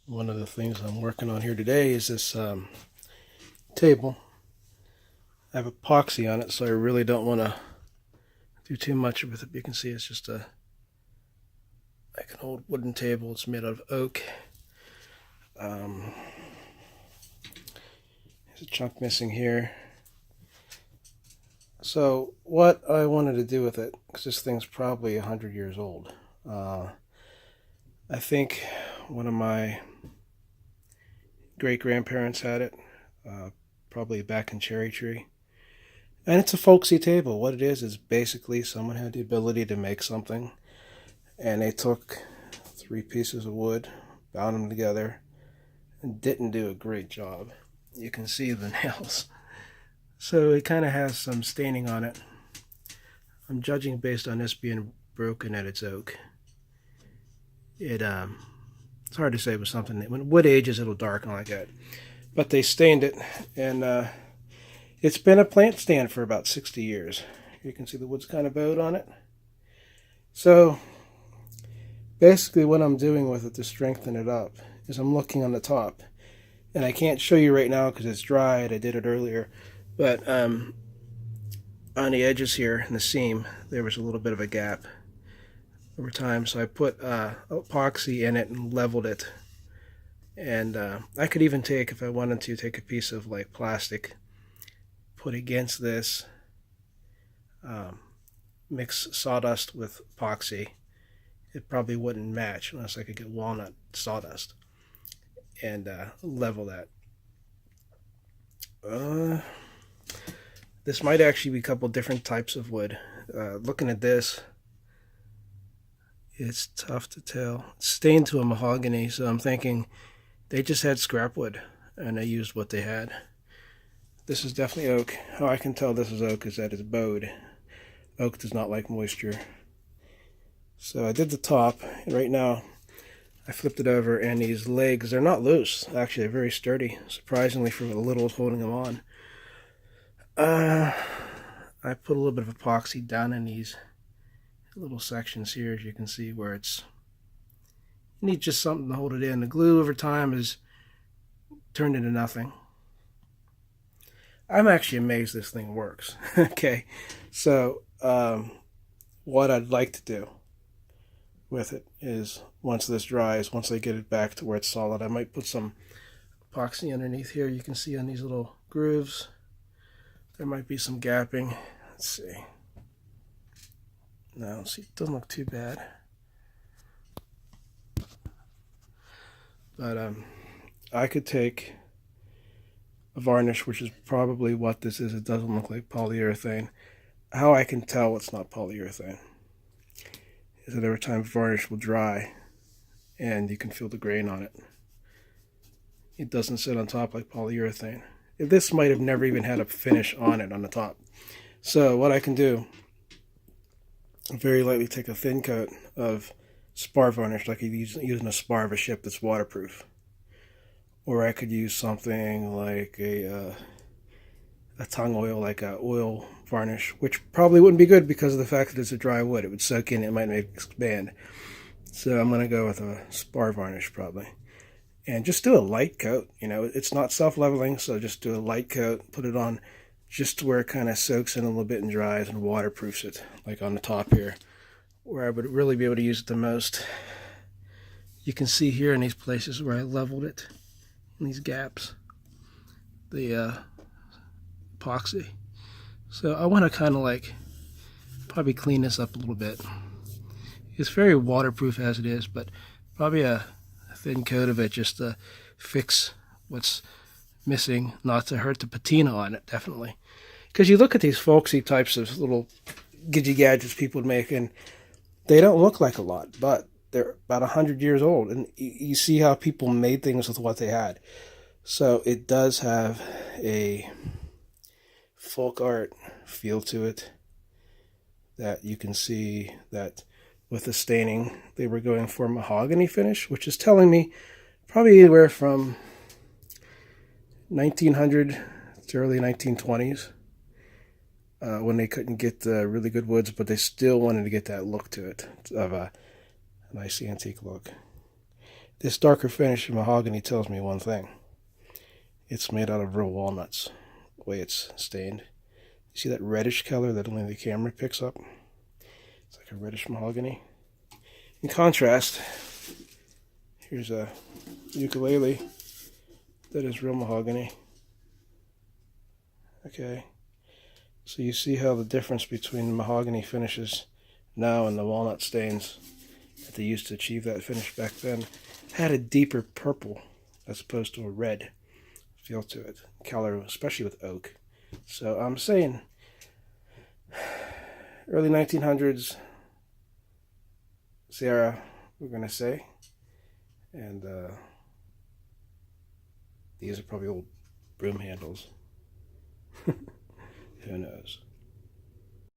One of the things I'm working on here today is this table. I have epoxy on it, so I really don't want to do too much with it. You can see it's just like an old wooden table. It's made out of oak. There's a chunk missing here. So what I wanted to do with it, because this thing's probably 100 years old, I think one of my great-grandparents had it, probably back in Cherry Tree. And it's a folksy table. What it is basically someone had the ability to make something, and they took 3 pieces of wood, bound them together, and didn't do a great job. You can see the nails. So it kind of has some staining on it. I'm judging based on this being broken that it's oak. It's hard to say with something. When wood ages, it'll darken like that. But they stained it, and it's been a plant stand for about 60 years. You can see the wood's kind of bowed on it. So basically what I'm doing with it to strengthen it up is I'm looking on the top. And I can't show you right now because it's dried. I did it earlier. But on the edges here in the seam, there was a little bit of a gap over time. So I put epoxy in it and leveled it. And I could even take, if I wanted to, take a piece of like plastic, put against this, mix sawdust with epoxy. It probably wouldn't match unless I could get walnut sawdust and level that. This might actually be a couple different types of wood. Looking at this, it's tough to tell. It's stained to a mahogany, so I'm thinking they just had scrap wood and they used what they had. This is definitely oak. How I can tell this is oak is that it's bowed. Oak does not like moisture. So I did the top, and right now I flipped it over, and these legs, they're not loose. Actually, they're very sturdy, surprisingly for the little holding them on. I put a little bit of epoxy down in these little sections here, as you can see, where it's, you need just something to hold it in. The glue over time has turned into nothing. I'm actually amazed this thing works. Okay, so what I'd like to do with it is, once this dries, once I get it back to where it's solid, I might put some epoxy underneath here. You can see on these little grooves there might be some gapping. Let's see. No, see, it doesn't look too bad. But I could take a varnish, which is probably what this is. It doesn't look like polyurethane. How I can tell it's not polyurethane is that every time varnish will dry and you can feel the grain on it. It doesn't sit on top like polyurethane. This might have never even had a finish on it on the top. So what I can do, very lightly take a thin coat of spar varnish, like you're using a spar of a ship that's waterproof. Or I could use something like a tung oil, like a oil varnish, which probably wouldn't be good because of the fact that it's a dry wood. It would soak in, it might make it expand. So I'm going to go with a spar varnish probably. And just do a light coat. You know, it's not self-leveling, so just do a light coat, put it on just to where it kind of soaks in a little bit and dries and waterproofs it, like on the top here, where I would really be able to use it the most. You can see here in these places where I leveled it, in these gaps, the epoxy. So I want to kind of like probably clean this up a little bit. It's very waterproof as it is, but probably a thin coat of it just to fix what's missing, not to hurt the patina on it, definitely. Because you look at these folksy types of little gidgy gadgets people make, and they don't look like a lot, but they're about 100 years old, and you see how people made things with what they had. So it does have a folk art feel to it, that you can see that with the staining they were going for mahogany finish, which is telling me probably anywhere from 1900 to early 1920s, when they couldn't get really good woods, but they still wanted to get that look to it, of a nice antique look. This darker finish of mahogany tells me one thing. It's made out of real walnuts, the way it's stained. You see that reddish color that only the camera picks up? It's like a reddish mahogany. In contrast, here's a ukulele that is real mahogany. Okay, so you see how the difference between the mahogany finishes now and the walnut stains that they used to achieve that finish back then had a deeper purple as opposed to a red feel to it, color, especially with oak. So I'm saying early 1900s Sierra, we're going to say. And these are probably old broom handles. Who knows?